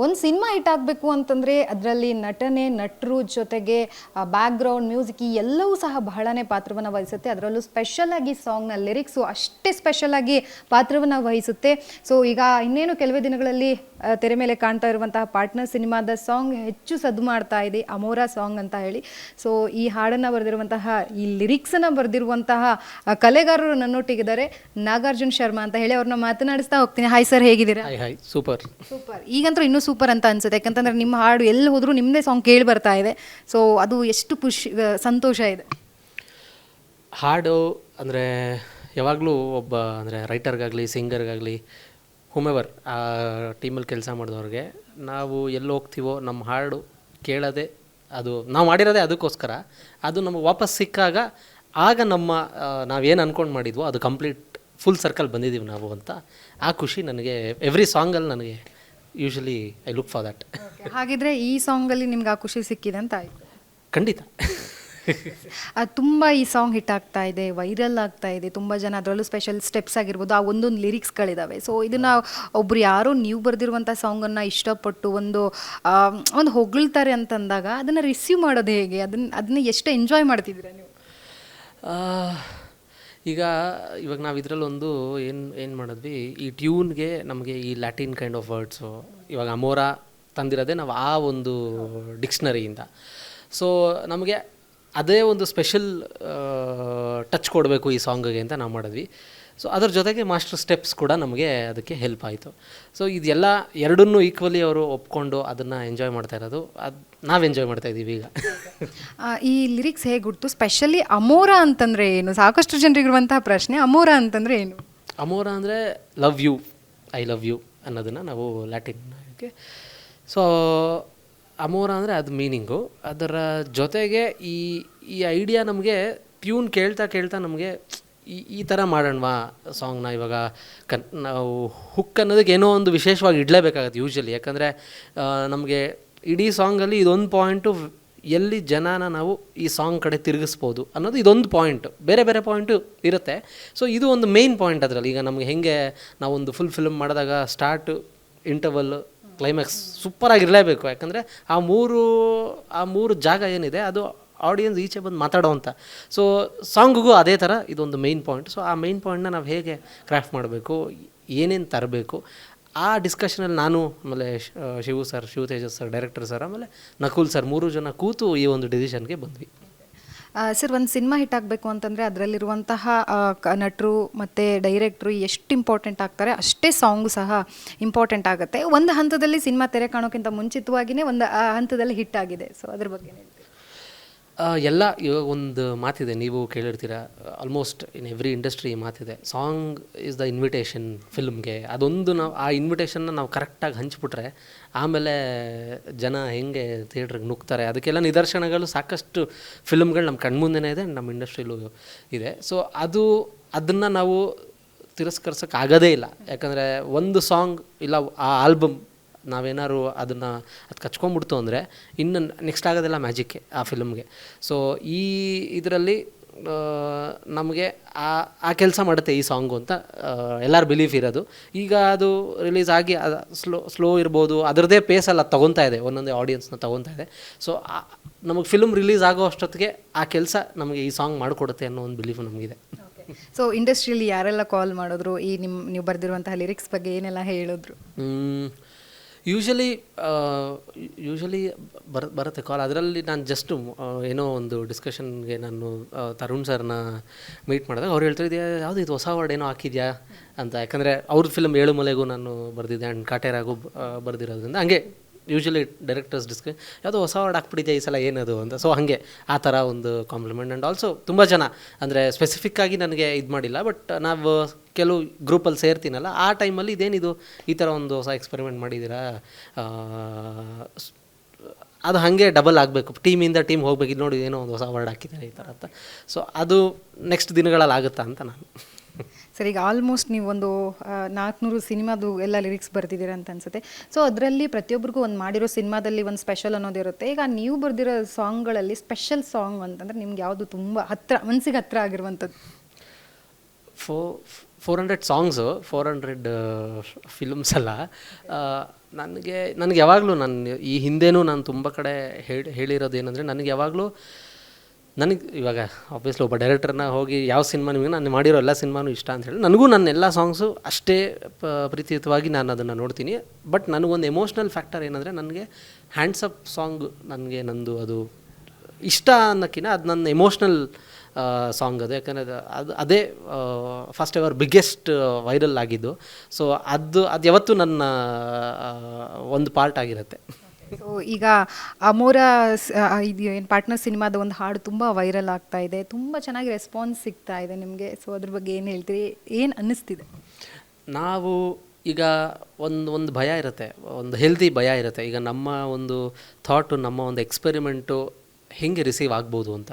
ಒಂದು cinema hit ಆಗಬೇಕು ಅಂತಂದರೆ ಅದರಲ್ಲಿ ನಟನೆ, ನಟರು ಜೊತೆಗೆ ಬ್ಯಾಕ್ಗ್ರೌಂಡ್ ಮ್ಯೂಸಿಕ್ ಈ ಎಲ್ಲವೂ ಸಹ ಬಹಳನೇ ಪಾತ್ರವನ್ನು ವಹಿಸುತ್ತೆ. ಅದರಲ್ಲೂ ಸ್ಪೆಷಲಾಗಿ ಸಾಂಗ್ನ ಲಿರಿಕ್ಸು ಅಷ್ಟೇ ಸ್ಪೆಷಲಾಗಿ ಪಾತ್ರವನ್ನು ವಹಿಸುತ್ತೆ. ಸೊ ಈಗ ಇನ್ನೇನು ಕೆಲವೇ ದಿನಗಳಲ್ಲಿ ತೆರೆ ಮೇಲೆ ಕಾಣ್ತಾ ಇರುವಂತಹ ಪಾರ್ಟ್ನರ್ ಸಿನಿಮಾದ ಸಾಂಗ್ ಹೆಚ್ಚು ಸದ್ದು ಮಾಡ್ತಾ ಇದೆ, ಅಮೋರಾ ಸಾಂಗ್ ಅಂತ ಹೇಳಿ. ಸೊ ಈ ಹಾಡನ್ನು ಬರೆದಿರುವಂತಹ, ಈ ಲಿರಿಕ್ಸನ್ನು ಬರೆದಿರುವಂತಹ ಕಲೆಗಾರರು ನನ್ನೊಟ್ಟಿಗಿದ್ದಾರೆ, ನಾಗಾರ್ಜುನ್ ಶರ್ಮಾ ಅಂತ ಹೇಳಿ. ಅವ್ರನ್ನ ಮಾತನಾಡಿಸ್ತಾ ಹೋಗ್ತೀನಿ. ಹಾಯ್ ಸರ್, ಹೇಗಿದ್ದೀರಾ? Hi, super. ಈಗಂತೂ ಇನ್ನೂ ಸೂಪರ್ ಅಂತ ಅನ್ಸುತ್ತೆ, ಯಾಕಂತಂದ್ರೆ ನಿಮ್ಮ ಹಾಡು ಎಲ್ಲಿ ಹೋದರೂ ನಿಮ್ಮದೇ ಸಾಂಗ್ ಕೇಳಿ ಬರ್ತಾ ಇದೆ. ಸೊ ಅದು ಎಷ್ಟು ಖುಷಿ, ಸಂತೋಷ ಇದೆ. ಹಾಡು ಅಂದರೆ ಯಾವಾಗಲೂ ಒಬ್ಬ ಅಂದರೆ ರೈಟರ್ಗಾಗಲಿ ಸಿಂಗರ್ಗಾಗಲಿ ಹುಮೆವರ್ ಆ ಟೀಮಲ್ಲಿ ಕೆಲಸ ಮಾಡಿದವ್ರಿಗೆ ನಾವು ಎಲ್ಲಿ ಹೋಗ್ತೀವೋ ನಮ್ಮ ಹಾಡು ಕೇಳೋದೆ, ಅದು ನಾವು ಮಾಡಿರೋದೇ ಅದಕ್ಕೋಸ್ಕರ. ಅದು ನಮಗೆ ವಾಪಸ್ ಸಿಕ್ಕಾಗ ಆಗ ನಮ್ಮ ನಾವೇನು ಅಂದ್ಕೊಂಡು ಮಾಡಿದ್ವೋ ಅದು ಕಂಪ್ಲೀಟ್ ಫುಲ್ ಸರ್ಕಲ್ ಬಂದಿದ್ದೀವಿ ನಾವು ಅಂತ ಆ ಖುಷಿ ನನಗೆ ಎವ್ರಿ ಸಾಂಗಲ್ಲಿ ನನಗೆ usually I look for that. ಹಾಗಿದ್ರೆ ಈ ಸಾಂಗಲ್ಲಿ ನಿಮ್ಗೆ ಆ ಖುಷಿ ಸಿಕ್ಕಿದೆ ಅಂತ ಆಯಿತು. ಖಂಡಿತ. ತುಂಬ ಈ ಸಾಂಗ್ ಹಿಟ್ ಆಗ್ತಾ ಇದೆ, ವೈರಲ್ ಆಗ್ತಾ ಇದೆ, ತುಂಬ ಜನ ಅದರಲ್ಲೂ ಸ್ಪೆಷಲ್ ಸ್ಟೆಪ್ಸ್ ಆಗಿರ್ಬೋದು, ಆ ಒಂದೊಂದು ಲಿರಿಕ್ಸ್ಗಳಿದ್ದಾವೆ. ಸೊ ಇದನ್ನು ಒಬ್ರು ಯಾರೋ ನೀವು ಬರೆದಿರುವಂಥ ಸಾಂಗನ್ನು ಇಷ್ಟಪಟ್ಟು ಒಂದು ಹೊಗಳ್ತಾರೆ ಅಂತಂದಾಗ ಅದನ್ನು ರಿಸೀವ್ ಮಾಡೋದು ಹೇಗೆ? ಅದನ್ನ ಎಷ್ಟು ಎಂಜಾಯ್ ಮಾಡ್ತಿದ್ದೀರಾ ನೀವು? ಇವಾಗ ನಾವು ಇದರಲ್ಲೊಂದು ಏನು ಮಾಡಿದ್ವಿ, ಈ ಟ್ಯೂನ್ಗೆ ನಮಗೆ ಈ ಲ್ಯಾಟಿನ್ ಕೈಂಡ್ ಆಫ್ ವರ್ಡ್ಸು ಇವಾಗ ಅಮೋರಾ ತಂದಿರೋದೇ ನಾವು ಆ ಒಂದು ಡಿಕ್ಷ್ನರಿಯಿಂದ. ಸೊ ನಮಗೆ ಅದೇ ಒಂದು ಸ್ಪೆಷಲ್ ಟಚ್ ಕೊಡಬೇಕು ಈ ಸಾಂಗಿಗೆ ಅಂತ ನಾವು ಮಾಡಿದ್ವಿ. ಸೊ ಅದರ ಜೊತೆಗೆ ಮಾಸ್ಟರ್ ಸ್ಟೆಪ್ಸ್ ಕೂಡ ನಮಗೆ ಅದಕ್ಕೆ ಹೆಲ್ಪ್ ಆಯಿತು. ಸೊ ಇದೆಲ್ಲ ಎರಡನ್ನೂ ಈಕ್ವಲಿ ಅವರು ಒಪ್ಕೊಂಡು ಅದನ್ನು ಎಂಜಾಯ್ ಮಾಡ್ತಾ ಇರೋದು, ಅದು ನಾವು ಎಂಜಾಯ್ ಮಾಡ್ತಾ ಇದ್ದೀವಿ ಈಗ. ಈ ಲಿರಿಕ್ಸ್ ಹೇಗೆ ಗುರ್ತು? ಸ್ಪೆಷಲಿ ಅಮೋರಾ ಅಂತಂದರೆ ಏನು? ಸಾಕಷ್ಟು ಜನರಿಗಿರುವಂತಹ ಪ್ರಶ್ನೆ, ಅಮೋರಾ ಅಂತಂದರೆ ಏನು? ಅಮೋರಾ ಅಂದರೆ love you, I love you ಅನ್ನೋದನ್ನು ನಾವು ಲ್ಯಾಟಿನ್ಗೆ. ಸೊ ಅಮೋರಾ ಅಂದರೆ ಅದು ಮೀನಿಂಗು. ಅದರ ಜೊತೆಗೆ ಈ ಐಡಿಯಾ ನಮಗೆ ಟ್ಯೂನ್ ಕೇಳ್ತಾ ನಮಗೆ ಈ ಥರ ಮಾಡೋಣವಾ ಸಾಂಗ್ನ. ಇವಾಗ ನಾವು ಹುಕ್ ಅನ್ನೋದಕ್ಕೆ ಏನೋ ಒಂದು ವಿಶೇಷವಾಗಿ ಇಡಲೇಬೇಕಾಗತ್ತೆ ಯೂಶ್ವಲಿ, ಯಾಕಂದರೆ ನಮಗೆ ಇಡೀ ಸಾಂಗಲ್ಲಿ ಇದೊಂದು ಪಾಯಿಂಟು ಎಲ್ಲಿ ಜನನ ನಾವು ಈ ಸಾಂಗ್ ಕಡೆ ತಿರುಗಿಸ್ಬೋದು ಅನ್ನೋದು ಇದೊಂದು ಪಾಯಿಂಟು. ಬೇರೆ ಬೇರೆ ಪಾಯಿಂಟು ಇರುತ್ತೆ. ಸೊ ಇದು ಒಂದು ಮೇಯ್ನ್ ಪಾಯಿಂಟ್ ಅದರಲ್ಲಿ. ಈಗ ನಮಗೆ ಹೇಗೆ ನಾವೊಂದು ಫುಲ್ ಫಿಲ್ಮ್ ಮಾಡಿದಾಗ ಸ್ಟಾರ್ಟು, ಇಂಟರ್ವಲ್ಲು, ಕ್ಲೈಮ್ಯಾಕ್ಸ್ ಸೂಪರಾಗಿರಲೇಬೇಕು. ಯಾಕಂದರೆ ಆ ಮೂರು ಜಾಗ ಏನಿದೆ ಅದು ಆಡಿಯನ್ಸ್ ಈಚೆ ಬಂದು ಮಾತಾಡೋ ಅಂತ. ಸೊ ಸಾಂಗಿಗೂ ಅದೇ ಥರ ಇದೊಂದು ಮೇಯ್ನ್ ಪಾಯಿಂಟ್. ಸೊ ಆ ಮೇಯ್ನ್ ಪಾಯಿಂಟ್ನ ನಾವು ಹೇಗೆ ಕ್ರಾಫ್ಟ್ ಮಾಡಬೇಕು, ಏನೇನು ತರಬೇಕು, ಆ ಡಿಸ್ಕಷನಲ್ಲಿ ನಾನು, ಆಮೇಲೆ Shivu Tejas sir, director sir, ಆಮೇಲೆ ನಕುಲ್ ಸರ್, 3 ಜನ ಕೂತು ಈ ಒಂದು ಡಿಸಿಷನ್ಗೆ ಬಂದ್ವಿ. ಸರ್, ಒಂದು ಸಿನಿಮಾ ಹಿಟ್ ಆಗಬೇಕು ಅಂತಂದರೆ ಅದರಲ್ಲಿರುವಂತಹ ನಟರು ಮತ್ತು ಡೈರೆಕ್ಟ್ರು ಎಷ್ಟು ಇಂಪಾರ್ಟೆಂಟ್ ಆಗ್ತಾರೆ ಅಷ್ಟೇ ಸಾಂಗು ಸಹ ಇಂಪಾರ್ಟೆಂಟ್ ಆಗುತ್ತೆ. ಒಂದು ಹಂತದಲ್ಲಿ ಸಿನಿಮಾ ತೆರೆ ಕಾಣೋಕ್ಕಿಂತ ಮುಂಚಿತವಾಗಿಯೇ ಒಂದು ಹಂತದಲ್ಲಿ ಹಿಟ್ ಆಗಿದೆ. ಸೊ ಅದ್ರ ಬಗ್ಗೆ ಎಲ್ಲ ಇವಾಗ ಒಂದು ಮಾತಿದೆ, ನೀವು ಕೇಳಿರ್ತೀರ, ಆಲ್ಮೋಸ್ಟ್ ಇನ್ ಎವ್ರಿ ಇಂಡಸ್ಟ್ರಿ ಮಾತಿದೆ, ಸಾಂಗ್ ಈಸ್ ದ ಇನ್ವಿಟೇಷನ್ ಫಿಲ್ಮ್ಗೆ. ಅದೊಂದು ನಾವು ಆ ಇನ್ವಿಟೇಷನ್ನ ನಾವು ಕರೆಕ್ಟಾಗಿ ಹಂಚ್ಬಿಟ್ರೆ ಆಮೇಲೆ ಜನ ಹೆಂಗೆ ಥಿಯೇಟ್ರಿಗೆ ನುಗ್ತಾರೆ ಅದಕ್ಕೆಲ್ಲ ನಿದರ್ಶನಗಳು ಸಾಕಷ್ಟು ಫಿಲ್ಮ್ಗಳು ನಮ್ಮ ಕಣ್ಮುಂದೆನೇ ಇದೆ, ನಮ್ಮ ಇಂಡಸ್ಟ್ರಿಲೂ ಇದೆ. ಸೊ ಅದನ್ನು ನಾವು ತಿರಸ್ಕರಿಸೋಕ್ಕಾಗೋದೇ ಇಲ್ಲ. ಯಾಕಂದರೆ ಒಂದು ಸಾಂಗ್ ಇಲ್ಲ ಆ ಆಲ್ಬಮ್ ನಾವೇನಾದ್ರು ಅದನ್ನು ಕಚ್ಕೊಂಡ್ಬಿಡ್ತು ಅಂದರೆ ಇನ್ನು ನೆಕ್ಸ್ಟ್ ಆಗೋದೆಲ್ಲ ಮ್ಯಾಜಿಕ್ಕೆ ಆ ಫಿಲ್ಮ್ಗೆ. ಸೊ ಇದರಲ್ಲಿ ನಮಗೆ ಆ ಕೆಲಸ ಮಾಡುತ್ತೆ ಈ ಸಾಂಗು ಅಂತ ಎಲ್ಲರ ಬಿಲೀಫ್ ಇರೋದು. ಈಗ ಅದು ರಿಲೀಸ್ ಆಗಿ ಸ್ಲೋ ಇರ್ಬೋದು, ಅದರದ್ದೇ ಪೇಸಲ್ಲಿ ಅದು ತೊಗೊತಾ ಇದೆ, ಒಂದೊಂದೇ ಆಡಿಯನ್ಸ್ನ ತೊಗೊತಾ ಇದೆ. ಸೊ ನಮಗೆ ಫಿಲ್ಮ್ ರಿಲೀಸ್ ಆಗೋ ಅಷ್ಟೊತ್ತಿಗೆ ಆ ಕೆಲಸ ನಮಗೆ ಈ ಸಾಂಗ್ ಮಾಡಿಕೊಡುತ್ತೆ ಅನ್ನೋ ಒಂದು ಬಿಲೀಫ್ ನಮಗಿದೆ. ಸೊ ಇಂಡಸ್ಟ್ರಿಯಲ್ಲಿ ಯಾರೆಲ್ಲ ಕಾಲ್ ಮಾಡಿದ್ರು, ನೀವು ಬರೆದಿರುವಂತಹ ಲಿರಿಕ್ಸ್ ಬಗ್ಗೆ ಏನೆಲ್ಲ ಹೇಳಿದ್ರು? ಯೂಶ್ವಲಿ ಬರುತ್ತೆ ಕಾಲ್. ಅದರಲ್ಲಿ ನಾನು ಜಸ್ಟು ಏನೋ ಒಂದು ಡಿಸ್ಕಷನ್ಗೆ ನಾನು ತರುಣ್ ಸರ್ನ ಮೀಟ್ ಮಾಡಿದಾಗ ಅವ್ರು ಹೇಳ್ತಿದ್ದೆ, ಯಾವುದು ಇದು ಹೊಸ ವರ್ಡ್ ಏನೋ ಹಾಕಿದ್ಯಾ ಅಂತ. ಯಾಕಂದರೆ ಅವ್ರ ಫಿಲ್ಮ್ ಏಳುಮಲೆಗೂ ನಾನು ಬರೆದಿದ್ದೆ ಆ್ಯಂಡ್ ಕಾಟೇರಾಗೂ ಬರೆದಿರೋದ್ರಿಂದ ಹಂಗೆ ಯೂಶ್ವಲಿ ಡೈರೆಕ್ಟರ್ಸ್ ಯಾವುದೋ ಹೊಸ ವರ್ಡ್ ಹಾಕ್ಬಿಟ್ಟಿದೆ ಈ ಸಲ ಏನದು ಅಂತ. ಸೊ ಹಾಗೆ ಆ ಥರ ಒಂದು ಕಾಂಪ್ಲಿಮೆಂಟ್. ಆ್ಯಂಡ್ ಆಲ್ಸೋ ತುಂಬ ಜನ ಅಂದರೆ ಸ್ಪೆಸಿಫಿಕ್ಕಾಗಿ ನನಗೆ ಇದು ಮಾಡಿಲ್ಲ, ಬಟ್ ನಾವು ಕೆಲವು ಗ್ರೂಪಲ್ಲಿ ಸೇರ್ತೀನಲ್ಲ ಆ ಟೈಮಲ್ಲಿ ಇದೇನಿದು ಈ ಥರ ಒಂದು ಹೊಸ ಎಕ್ಸ್ಪೆರಿಮೆಂಟ್ ಮಾಡಿದ್ದೀರಾ, ಅದು ಹಾಗೆ ಡಬಲ್ ಆಗಬೇಕು, ಟೀಮಿಂದ ಟೀಮ್ ಹೋಗ್ಬೇಕು, ಇದು ನೋಡಿ ಏನೋ ಒಂದು ಹೊಸ ವರ್ಡ್ ಹಾಕಿದ್ದಾರೆ ಈ ಥರ ಅಂತ. ಸೊ ಅದು ನೆಕ್ಸ್ಟ್ ದಿನಗಳಲ್ಲಿ ಆಗುತ್ತಾ ಅಂತ ನಾನು. ಸರ್, ಈಗ ಆಲ್ಮೋಸ್ಟ್ ನೀವು ಒಂದು 400 ಸಿನಿಮಾದು ಎಲ್ಲ ಲಿರಿಕ್ಸ್ ಬರ್ತಿದ್ದೀರ ಅಂತ ಅನ್ಸುತ್ತೆ. ಸೊ ಅದರಲ್ಲಿ ಪ್ರತಿಯೊಬ್ಬರಿಗೂ ಒಂದು ಮಾಡಿರೋ ಸಿನಿಮಾದಲ್ಲಿ ಒಂದು ಸ್ಪೆಷಲ್ ಅನ್ನೋದಿರುತ್ತೆ. ಈಗ ನೀವು ಬರೆದಿರೋ ಸಾಂಗ್ಗಳಲ್ಲಿ ಸ್ಪೆಷಲ್ ಸಾಂಗ್ ಅಂತಂದರೆ ನಿಮ್ಗೆ ಯಾವುದು ತುಂಬ ಮನಸ್ಸಿಗೆ ಹತ್ತಿರ ಆಗಿರುವಂಥದ್ದು? 400 ಸಾಂಗ್ಸು, 400 ಫಿಲ್ಮ್ಸ್ ಅಲ್ಲ. ನನಗೆ ಯಾವಾಗಲೂ ನಾನು ಈ ಹಿಂದೆನೂ ನಾನು ತುಂಬ ಕಡೆ ಹೇಳಿರೋದು ಏನಂದರೆ ನನಗೆ ಯಾವಾಗಲೂ ನನಗೆ ಇವಾಗ ಆಬ್ವಿಯಸ್ಲಿ ಒಬ್ಬ ಡೈರೆಕ್ಟರ್ನ ಹೋಗಿ ಯಾವ ಸಿನಿಮಾ ನಿಮಗೆ ನಾನು ಮಾಡಿರೋ ಎಲ್ಲ ಸಿನಿಮಾನೂ ಇಷ್ಟ ಅಂತ ಹೇಳಿ ನನಗೂ ನನ್ನ ಎಲ್ಲ ಸಾಂಗ್ಸು ಅಷ್ಟೇ ಪ್ರೀತಿಯುತವಾಗಿ ನಾನು ಅದನ್ನು ನೋಡ್ತೀನಿ. ಬಟ್ ನನಗೊಂದು ಎಮೋಷ್ನಲ್ ಫ್ಯಾಕ್ಟರ್ ಏನಂದರೆ ನನಗೆ ಹ್ಯಾಂಡ್ಸ್ ಅಪ್ ಸಾಂಗ್ ನನಗೆ ನಂದು ಅದು ಇಷ್ಟ ಅನ್ನೋಕ್ಕಿಂತ ಅದು ನನ್ನ ಎಮೋಷ್ನಲ್ ಸಾಂಗ್ ಅದು. ಯಾಕಂದರೆ ಅದೇ ಫಸ್ಟ್ ಎವರ್ ಬಿಗ್ಗೆಸ್ಟ್ ವೈರಲ್ ಆಗಿದ್ದು. ಸೊ ಅದು ಯಾವತ್ತೂ ನನ್ನ ಒಂದು ಪಾರ್ಟ್ ಆಗಿರುತ್ತೆ. ಸೊ ಈಗ ಅಮೋರ ಇದು ಏನು ಪಾರ್ಟ್ನರ್ ಸಿನಿಮಾದ ಒಂದು ಹಾಡು ತುಂಬ ವೈರಲ್ ಆಗ್ತಾ ಇದೆ, ತುಂಬ ಚೆನ್ನಾಗಿ ರೆಸ್ಪಾನ್ಸ್ ಸಿಗ್ತಾ ಇದೆ ನಿಮಗೆ. ಸೊ ಅದ್ರ ಬಗ್ಗೆ ಏನು ಹೇಳ್ತೀರಿ, ಏನು ಅನ್ನಿಸ್ತಿದೆ? ನಾವು ಈಗ ಒಂದು ಭಯ ಇರುತ್ತೆ, ಒಂದು ಹೆಲ್ದಿ ಭಯ ಇರುತ್ತೆ. ಈಗ ನಮ್ಮ ಒಂದು ಥಾಟು, ನಮ್ಮ ಒಂದು ಎಕ್ಸ್ಪೆರಿಮೆಂಟು ಹೆಂಗೆ ರಿಸೀವ್ ಆಗ್ಬೋದು ಅಂತ.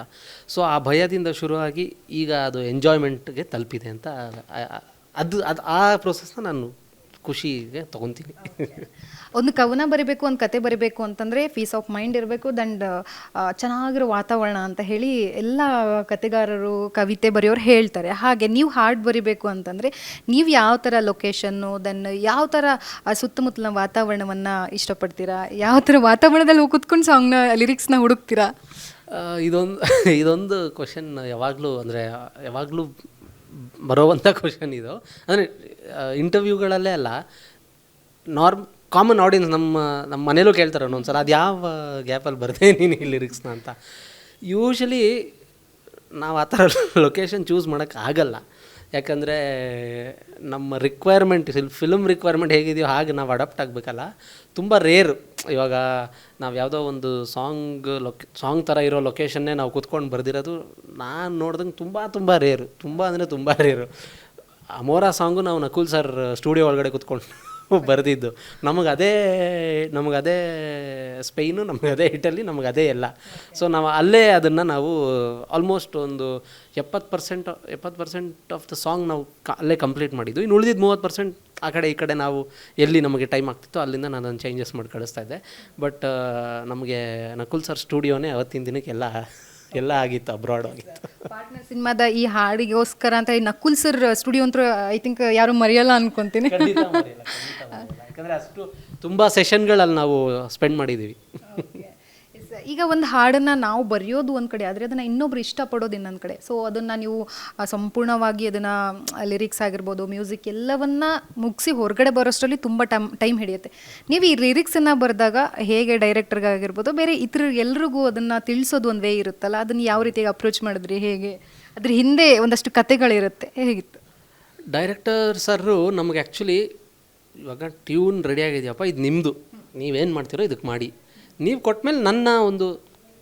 ಸೊ ಆ ಭಯದಿಂದ ಶುರುವಾಗಿ ಈಗ ಅದು ಎಂಜಾಯ್ಮೆಂಟ್ಗೆ ತಲುಪಿದೆ ಅಂತ ಆ ಪ್ರೊಸೆಸ್ನ ನಾನು ಖುಷಿಗೆ ತೊಗೊತೀನಿ. ಒಂದು ಕವನ ಬರಿಬೇಕು, ಒಂದು ಕತೆ ಬರಿಬೇಕು ಅಂತಂದರೆ ಪೀಸ್ ಆಫ್ ಮೈಂಡ್ ಇರಬೇಕು, ದಂಡ್ ಚೆನ್ನಾಗಿರೋ ವಾತಾವರಣ ಅಂತ ಹೇಳಿ ಎಲ್ಲ ಕತೆಗಾರರು, ಕವಿತೆ ಬರೆಯೋರು ಹೇಳ್ತಾರೆ. ಹಾಗೆ ನೀವು ಹಾಡು ಬರಿಬೇಕು ಅಂತಂದರೆ ನೀವು ಯಾವ ಥರ ಲೊಕೇಶನ್ನು, ದೆನ್ ಯಾವ ಥರ ಸುತ್ತಮುತ್ತಲಿನ ವಾತಾವರಣವನ್ನು ಇಷ್ಟಪಡ್ತೀರಾ? ಯಾವ ಥರ ವಾತಾವರಣದಲ್ಲಿ ಕೂತ್ಕೊಂಡು ಸಾಂಗ್ನ ಲಿರಿಕ್ಸ್ನ ಹುಡುಕ್ತೀರಾ? ಇದೊಂದು ಕ್ವಶನ್ ಯಾವಾಗಲೂ ಬರೋವಂಥ ಕ್ವಶನ್ ಇದು. ಅಂದರೆ ಇಂಟರ್ವ್ಯೂಗಳಲ್ಲೇ ಅಲ್ಲ, ಕಾಮನ್ ಆಡಿಯನ್ಸ್ ನಮ್ಮ ಮನೇಲೂ ಕೇಳ್ತಾರೆ ಒಂದೊಂದ್ಸಲ, ಅದು ಯಾವ ಗ್ಯಾಪಲ್ಲಿ ಬರ್ತೇ ನೀನು ಈ ಲಿರಿಕ್ಸ್ನ ಅಂತ. ಯೂಶ್ವಲಿ ನಾವು ಆ ಥರ ಲೊಕೇಶನ್ ಚೂಸ್ ಮಾಡೋಕ್ಕೆ ಆಗಲ್ಲ. ಯಾಕಂದರೆ ನಮ್ಮ ರಿಕ್ವೈರ್ಮೆಂಟ್, ಫಿಲ್ಮ್ ರಿಕ್ವೈರ್ಮೆಂಟ್ ಹೇಗಿದೆಯೋ ಹಾಗೆ ನಾವು ಅಡಾಪ್ಟ್ ಆಗಬೇಕಲ್ಲ. ತುಂಬ ರೇರು. ಇವಾಗ ನಾವು ಯಾವುದೋ ಒಂದು ಸಾಂಗ್ ಥರ ಇರೋ ಲೊಕೇಶನ್ನೇ ನಾವು ಕೂತ್ಕೊಂಡು ಬರೆದಿರೋದು ನಾನು ನೋಡ್ದಂಗೆ ತುಂಬ ರೇರು, ತುಂಬ ಅಂದರೆ ತುಂಬ ರೇರು. ಅಮೋರಾ ಸಾಂಗು ನಾವು ನಕುಲ್ ಸರ್ ಸ್ಟುಡಿಯೋ ಒಳಗಡೆ ಕೂತ್ಕೊಂಡು ಬರೆದಿದ್ದು. ನಮಗದೇ ಸ್ಪೇನು, ನಮಗದೇ ಇಟಲಿ, ನಮಗದೇ ಎಲ್ಲ. ಸೊ ನಾವು ಅಲ್ಲೇ ಅದನ್ನು ನಾವು ಆಲ್ಮೋಸ್ಟ್ ಒಂದು 70% ಆಫ್ ದ ಸಾಂಗ್ ನಾವು ಅಲ್ಲೇ ಕಂಪ್ಲೀಟ್ ಮಾಡಿದ್ದು. ಇನ್ನು ಉಳಿದಿದ್ದು 30% ಆ ಕಡೆ ಈ ಕಡೆ ನಾವು ಎಲ್ಲಿ ನಮಗೆ ಟೈಮ್ ಆಗ್ತಿತ್ತು ಅಲ್ಲಿಂದ ನಾನು ಅದನ್ನು ಚೇಂಜಸ್ ಮಾಡಿ ಕಳಿಸ್ತಾ ಇದ್ದೆ. ಬಟ್ ನಮಗೆ ನಕುಲ್ ಸರ್ ಸ್ಟುಡಿಯೋನೇ ಅವತ್ತಿನ ದಿನಕ್ಕೆ ಎಲ್ಲ ಆಗಿತ್ತು, ಅಬ್ರಾಡ್ ಆಗಿತ್ತು. ಪಾರ್ಟ್ನರ್ ಸಿನಿಮಾದ ಈ ಹಾಡಿಗೋಸ್ಕರ ಅಂತ ಈ ನಕುಲ್ ಸರ್ ಸ್ಟುಡಿಯೋ ಅಂತೂ ಐ ಥಿಂಕ್ ಯಾರು ಮರೆಯಲ್ಲ ಅನ್ಕೊತೀನಿ. ಯಾಕಂದರೆ ಅಷ್ಟು ತುಂಬ ಸೆಷನ್ಗಳಲ್ಲಿ ನಾವು ಸ್ಪೆಂಡ್ ಮಾಡಿದ್ದೀವಿ. ಈಗ ಒಂದು ಹಾಡನ್ನು ನಾವು ಬರೆಯೋದು ಒಂದು ಕಡೆ ಆದರೆ ಅದನ್ನು ಇನ್ನೊಬ್ರು ಇಷ್ಟಪಡೋದು ಇನ್ನೊಂದು ಕಡೆ. ಸೊ ಅದನ್ನು ನೀವು ಸಂಪೂರ್ಣವಾಗಿ ಅದನ್ನು ಲಿರಿಕ್ಸ್ ಆಗಿರ್ಬೋದು, ಮ್ಯೂಸಿಕ್ ಎಲ್ಲವನ್ನ ಮುಗಿಸಿ ಹೊರಗಡೆ ಬರೋಷ್ಟರಲ್ಲಿ ತುಂಬ ಟೈಮ್ ಹಿಡಿಯುತ್ತೆ. ನೀವು ಈ ಲಿರಿಕ್ಸನ್ನು ಬರೆದಾಗ ಹೇಗೆ ಡೈರೆಕ್ಟರ್ಗಾಗಿರ್ಬೋದು, ಬೇರೆ ಎಲ್ರಿಗೂ ಅದನ್ನು ತಿಳಿಸೋದು ಒಂದು ವೇ ಇರುತ್ತಲ್ಲ, ಅದನ್ನು ಯಾವ ರೀತಿಯಾಗಿ ಅಪ್ರೋಚ್ ಮಾಡಿದ್ರಿ, ಹೇಗೆ ಅದ್ರ ಹಿಂದೆ ಒಂದಷ್ಟು ಕತೆಗಳಿರುತ್ತೆ, ಹೇಗಿತ್ತು? ಡೈರೆಕ್ಟರ್ ಸರ್ರು ನಮಗೆ ಆ್ಯಕ್ಚುಲಿ ಇವಾಗ ಟ್ಯೂನ್ ರೆಡಿ ಆಗಿದೆಯಪ್ಪ, ಇದು ನಿಮ್ಮದು, ನೀವೇನು ಮಾಡ್ತೀರೋ ಇದಕ್ಕೆ ಮಾಡಿ, ನೀವು ಕೊಟ್ಮೇಲೆ ನನ್ನ ಒಂದು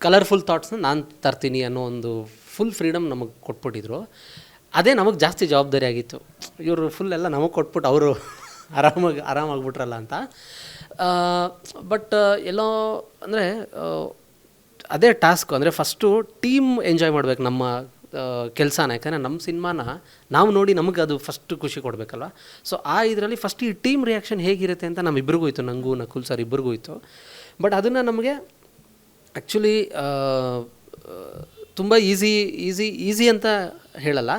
ಕಲರ್ಫುಲ್ ಥಾಟ್ಸ್ನ ನಾನು ತರ್ತೀನಿ ಅನ್ನೋ ಒಂದು ಫುಲ್ ಫ್ರೀಡಮ್ ನಮಗೆ ಕೊಟ್ಬಿಟ್ಟಿದ್ರು. ಅದೇ ನಮಗೆ ಜಾಸ್ತಿ ಜವಾಬ್ದಾರಿ ಆಗಿತ್ತು. ಇವರು ಫುಲ್ ಎಲ್ಲ ನಮಗೆ ಕೊಟ್ಬಿಟ್ಟು ಅವರು ಆರಾಮಾಗ್ಬಿಟ್ರಲ್ಲ ಅಂತ. ಬಟ್ ಎಲ್ಲೋ ಅಂದರೆ ಅದೇ ಟಾಸ್ಕು. ಅಂದರೆ ಫಸ್ಟು ಟೀಮ್ ಎಂಜಾಯ್ ಮಾಡ್ಬೇಕು ನಮ್ಮ ಕೆಲಸನ. ಯಾಕಂದರೆ ನಮ್ಮ ಸಿನಿಮಾನ ನಾವು ನೋಡಿ ನಮಗೆ ಅದು ಫಸ್ಟ್ ಖುಷಿ ಕೊಡಬೇಕಲ್ವ. ಸೊ ಇದರಲ್ಲಿ ಫಸ್ಟ್ ಈ ಟೀಮ್ ರಿಯಾಕ್ಷನ್ ಹೇಗಿರುತ್ತೆ ಅಂತ ನಮ್ಮಿಬ್ಬರಿಗೂ ಇತ್ತು, ನನಗೂ ನಕುಲ್ ಸರ್ ಇಬ್ಬರಿಗೂ ಇತ್ತು. ಬಟ್ ಅದನ್ನು ನಮಗೆ ಆ್ಯಕ್ಚುಲಿ ತುಂಬ ಈಸಿ ಅಂತ ಹೇಳಲ್ಲ,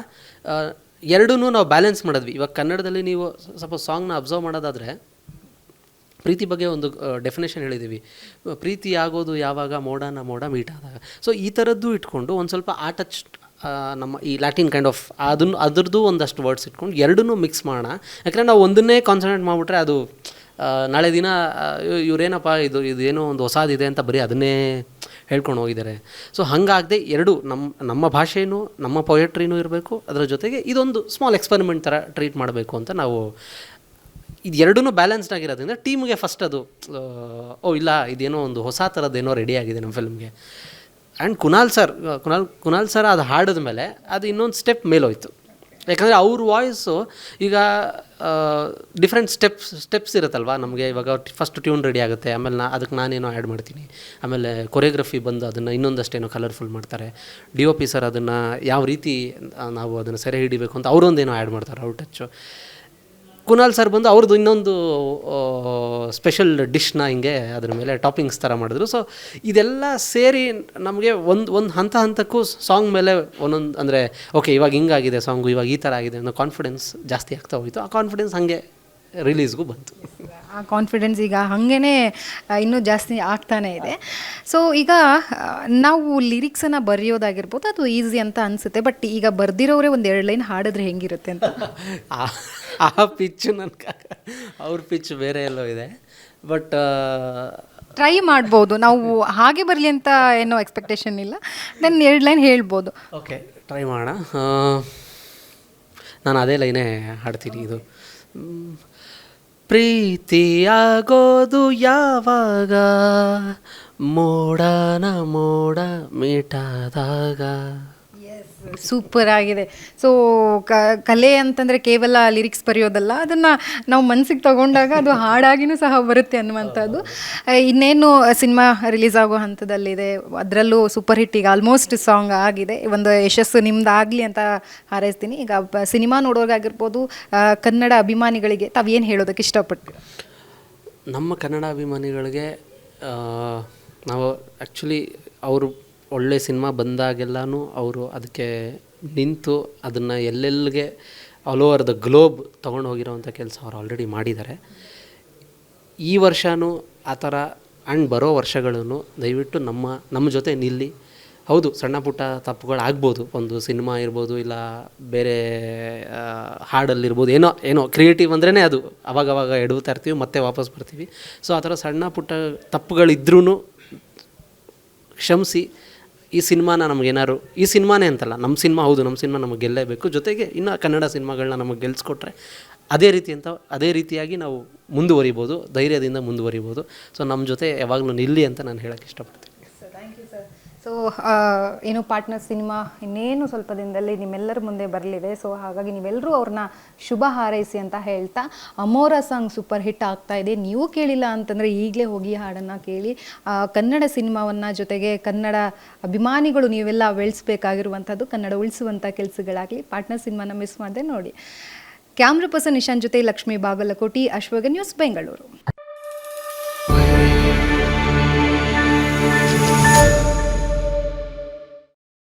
ಎರಡೂ ನಾವು ಬ್ಯಾಲೆನ್ಸ್ ಮಾಡಿದ್ವಿ. ಇವಾಗ ಕನ್ನಡದಲ್ಲಿ ನೀವು ಸಪೋಸ್ ಸಾಂಗ್ನ ಅಬ್ಸರ್ವ್ ಮಾಡೋದಾದರೆ ಪ್ರೀತಿ ಬಗ್ಗೆ ಒಂದು ಡೆಫಿನೇಷನ್ ಹೇಳಿದ್ದೀವಿ, ಪ್ರೀತಿ ಆಗೋದು ಯಾವಾಗ, ಮೋಡ ಮೀಟ್ ಆದಾಗ. ಸೊ ಈ ಥರದ್ದು ಇಟ್ಕೊಂಡು ಒಂದು ಸ್ವಲ್ಪ ಟಚ್ ನಮ್ಮ ಈ ಲ್ಯಾಟಿನ್ ಕೈಂಡ್ ಆಫ್ ಅದ್ರದ್ದು ಒಂದಷ್ಟು ವರ್ಡ್ಸ್ ಇಟ್ಕೊಂಡು ಎರಡನ್ನೂ ಮಿಕ್ಸ್ ಮಾಡೋಣ. ಯಾಕಂದರೆ ನಾವು ಒಂದನ್ನೇ ಕಾನ್ಸಂಟ್ರೇಟ್ ಮಾಡಿಬಿಟ್ರೆ ಅದು ನಾಳೆ ದಿನ ಇವರೇನಪ್ಪ ಇದೇನೋ ಒಂದು ಹೊಸದಿದೆ ಅಂತ ಬರೀ ಅದನ್ನೇ ಹೇಳ್ಕೊಂಡು ಹೋಗಿದ್ದಾರೆ. ಸೊ ಹಾಗಾಗದೆ ಎರಡು ನಮ್ಮ ಭಾಷೆನೂ ನಮ್ಮ ಪೊಯೆಟ್ರಿನೂ ಇರಬೇಕು, ಅದರ ಜೊತೆಗೆ ಇದೊಂದು ಸ್ಮಾಲ್ ಎಕ್ಸ್ಪೆರಿಮೆಂಟ್ ಥರ ಟ್ರೀಟ್ ಮಾಡಬೇಕು ಅಂತ ನಾವು ಇದು ಎರಡೂ ಬ್ಯಾಲೆನ್ಸ್ಡ್ ಆಗಿರೋದ್ರಿಂದ ಟೀಮ್ಗೆ ಫಸ್ಟ್ ಅದು ಇಲ್ಲ ಇದೇನೋ ಒಂದು ಹೊಸ ಥರದ್ದೇನೋ ರೆಡಿ ಆಗಿದೆ ನಮ್ಮ ಫಿಲ್ಮ್ಗೆ. ಆ್ಯಂಡ್ ಕುನಾಲ್ ಸರ್ ಅದು ಹಾಡಿದ ಮೇಲೆ ಅದು ಇನ್ನೊಂದು ಸ್ಟೆಪ್ ಮೇಲೋಯ್ತು. ಯಾಕಂದರೆ ಅವ್ರ ವಾಯ್ಸು ಈಗ ಡಿಫ್ರೆಂಟ್ ಸ್ಟೆಪ್ಸ್ ಇರುತ್ತಲ್ವ ನಮಗೆ. ಇವಾಗ ಫಸ್ಟ್ ಟ್ಯೂನ್ ರೆಡಿ ಆಗುತ್ತೆ, ಆಮೇಲೆ ಅದಕ್ಕೆ ನಾನೇನೋ ಆ್ಯಡ್ ಮಾಡ್ತೀನಿ, ಆಮೇಲೆ ಕೊರಿಯೋಗ್ರಫಿ ಬಂದು ಅದನ್ನು ಇನ್ನೊಂದಷ್ಟೇನೋ ಕಲರ್ಫುಲ್ ಮಾಡ್ತಾರೆ. DOP ಸರ್ ಅದನ್ನು ಯಾವ ರೀತಿ ನಾವು ಅದನ್ನು ಸೆರೆ ಹಿಡಿಬೇಕು ಅಂತ ಅವರೊಂದೇನೋ ಆ್ಯಡ್ ಮಾಡ್ತಾರೆ, ಅವ್ರ ಟಚ್ಚು. ಕುನಾಲ್ ಸರ್ ಬಂದು ಅವ್ರದ್ದು ಇನ್ನೊಂದು ಸ್ಪೆಷಲ್ ಡಿಶ್ನ ಹಿಂಗೆ ಅದ್ರ ಮೇಲೆ ಟಾಪಿಂಗ್ಸ್ ಥರ ಮಾಡಿದ್ರು. ಸೊ ಇದೆಲ್ಲ ಸೇರಿ ನಮಗೆ ಒಂದು ಹಂತಕ್ಕೂ ಸಾಂಗ್ ಮೇಲೆ ಒಂದೊಂದು ಅಂದರೆ ಓಕೆ ಇವಾಗ ಹಿಂಗಾಗಿದೆ ಸಾಂಗು, ಇವಾಗ ಈ ಥರ ಆಗಿದೆ ಅನ್ನೋ ಕಾನ್ಫಿಡೆನ್ಸ್ ಜಾಸ್ತಿ ಆಗ್ತಾ ಹೋಯಿತು. ಆ ಕಾನ್ಫಿಡೆನ್ಸ್ ಹಾಗೆ ರಿಲೀಸ್ಗೂ ಬಂತು. ಆ ಕಾನ್ಫಿಡೆನ್ಸ್ ಈಗ ಹಾಗೇ ಇನ್ನೂ ಜಾಸ್ತಿ ಆಗ್ತಾನೆ ಇದೆ. ಸೊ ಈಗ ನಾವು ಲಿರಿಕ್ಸನ್ನು ಬರೆಯೋದಾಗಿರ್ಬೋದು ಅದು ಈಸಿ ಅಂತ ಅನಿಸುತ್ತೆ, ಬಟ್ ಈಗ ಬರ್ದಿರೋರೇ ಒಂದು 2 ಲೈನ್ ಹಾಡಿದ್ರೆ ಹೆಂಗಿರುತ್ತೆ ಅಂತ. ಆ ಪಿಚ್ಚು ಅವ್ರ ಪಿಚ್ ಬೇರೆ ಎಲ್ಲೋ ಇದೆ, ಬಟ್ ಟ್ರೈ ಮಾಡ್ಬೋದು. ನಾವು ಹಾಗೆ ಬರಲಿ ಅಂತ ಏನೋ ಎಕ್ಸ್ಪೆಕ್ಟೇಷನ್ ಇಲ್ಲ, ನಾನು 2 ಲೈನ್ ಹೇಳ್ಬೋದು. ಓಕೆ, ಟ್ರೈ ಮಾಡೋಣ. ನಾನು ಅದೇ ಲೈನೇ ಹಾಡ್ತೀನಿ. ಇದು ಪ್ರೀತಿಯಾಗೋದು ಯಾವಾಗ, ಮೋಡನ ಮೋಡ ಮೀಟಾದಾಗ. ಸೂಪರ್ ಆಗಿದೆ. ಸೊ ಕಲೆ ಅಂತಂದರೆ ಕೇವಲ ಲಿರಿಕ್ಸ್ ಬರೆಯೋದಲ್ಲ, ಅದನ್ನು ನಾವು ಮನಸ್ಸಿಗೆ ತಗೊಂಡಾಗ ಅದು ಹಾಡಾಗಿನೂ ಸಹ ಬರುತ್ತೆ ಅನ್ನುವಂಥದ್ದು. ಇನ್ನೇನು ಸಿನಿಮಾ ರಿಲೀಸ್ ಆಗೋ ಹಂತದಲ್ಲಿದೆ, ಅದರಲ್ಲೂ ಸೂಪರ್ ಹಿಟ್ ಈಗ ಆಲ್ಮೋಸ್ಟ್ ಸಾಂಗ್ ಆಗಿದೆ. ಒಂದು ಯಶಸ್ಸು ನಿಮ್ದಾಗಲಿ ಅಂತ ಹಾರೈಸ್ತೀನಿ. ಈಗ ಸಿನಿಮಾ ನೋಡೋರ್ಗಾಗಿರ್ಬೋದು, ಕನ್ನಡ ಅಭಿಮಾನಿಗಳಿಗೆ ತಾವೇನು ಹೇಳೋದಕ್ಕೆ ಇಷ್ಟಪಡ್ತೀವಿ? ನಮ್ಮ ಕನ್ನಡ ಅಭಿಮಾನಿಗಳಿಗೆ ನಾವು ಆ್ಯಕ್ಚುಲಿ ಅವರು ಒಳ್ಳೆ ಸಿನಿಮಾ ಬಂದಾಗೆಲ್ಲನೂ ಅವರು ಅದಕ್ಕೆ ನಿಂತು ಅದನ್ನು ಎಲ್ಲೆಲ್ಲಿಗೆ ಆಲ್ ಓವರ್ ದ ಗ್ಲೋಬ್ ತೊಗೊಂಡು ಹೋಗಿರೋವಂಥ ಕೆಲಸ ಅವ್ರು ಆಲ್ರೆಡಿ ಮಾಡಿದ್ದಾರೆ. ಈ ವರ್ಷವೂ ಆ ಥರ ಆ್ಯಂಡ್ ಬರೋ ವರ್ಷಗಳೂ ದಯವಿಟ್ಟು ನಮ್ಮ ಜೊತೆ ನಿಲ್ಲಿ. ಹೌದು, ಸಣ್ಣ ಪುಟ್ಟ ತಪ್ಪುಗಳಾಗ್ಬೋದು, ಒಂದು ಸಿನಿಮಾ ಇರ್ಬೋದು, ಇಲ್ಲ ಬೇರೆ ಹಾಡಲ್ಲಿರ್ಬೋದು, ಏನೋ ಕ್ರಿಯೇಟಿವ್ ಅಂದ್ರೇ ಅದು ಅವಾಗವಾಗ ಎಡುತ್ತಾ ಇರ್ತೀವಿ, ಮತ್ತೆ ವಾಪಸ್ ಬರ್ತೀವಿ. ಸೊ ಆ ಥರ ಸಣ್ಣ ಪುಟ್ಟ ತಪ್ಪುಗಳಿದ್ರೂ ಕ್ಷಮಿಸಿ ಈ ಸಿನಿಮಾನ ನಮಗೇನಾದ್ರು, ಈ ಸಿನಿಮಾನೇ ಅಂತಲ್ಲ, ನಮ್ಮ ಸಿನಿಮಾ ಹೌದು, ನಮ್ಮ ಸಿನಿಮಾ ನಮಗೆ ಗೆಲ್ಲೇಬೇಕು, ಜೊತೆಗೆ ಇನ್ನು ಕನ್ನಡ ಸಿನಿಮಾಗಳನ್ನ ನಮಗೆ ಗೆಲ್ಲಿಸ್ಕೊಟ್ರೆ ಅದೇ ರೀತಿಯಾಗಿ ನಾವು ಮುಂದುವರಿಬೋದು, ಧೈರ್ಯದಿಂದ ಮುಂದುವರಿಬೋದು. ಸೊ ನಮ್ಮ ಜೊತೆ ಯಾವಾಗಲೂ ನಿಲ್ಲಿ ಅಂತ ನಾನು ಹೇಳೋಕ್ಕೆ ಇಷ್ಟಪಡ್ತೀನಿ. ಸೊ ಏನು ಪಾರ್ಟ್ನರ್ ಸಿನಿಮಾ ಇನ್ನೇನು ಸ್ವಲ್ಪ ದಿನದಲ್ಲಿ ನಿಮ್ಮೆಲ್ಲರ ಮುಂದೆ ಬರಲಿದೆ. ಸೊ ಹಾಗಾಗಿ ನೀವೆಲ್ಲರೂ ಅವ್ರನ್ನ ಶುಭ ಹಾರೈಸಿ ಅಂತ ಹೇಳ್ತಾ, ಅಮೋರ ಸಾಂಗ್ ಸೂಪರ್ ಹಿಟ್ ಆಗ್ತಾ ಇದೆ. ನೀವು ಕೇಳಿಲ್ಲ ಅಂತಂದರೆ ಈಗಲೇ ಹೋಗಿ ಹಾಡನ್ನು ಕೇಳಿ. ಕನ್ನಡ ಸಿನಿಮಾವನ್ನು, ಜೊತೆಗೆ ಕನ್ನಡ ಅಭಿಮಾನಿಗಳು ನೀವೆಲ್ಲ ಬೆಳೆಸಬೇಕಾಗಿರುವಂಥದ್ದು, ಕನ್ನಡ ಉಳಿಸುವಂಥ ಕೆಲಸಗಳಾಗಲಿ. ಪಾರ್ಟ್ನರ್ ಸಿನಿಮಾನ ಮಿಸ್ ಮಾಡದೆ ನೋಡಿ. ಕ್ಯಾಮ್ರಾ ಪರ್ಸನ್ ನಿಶಾಂತ್ ಜೊತೆ ಲಕ್ಷ್ಮೀ ಬಾಗಲಕೋಟಿ, ಅಶ್ವಗ ನ್ಯೂಸ್, ಬೆಂಗಳೂರು.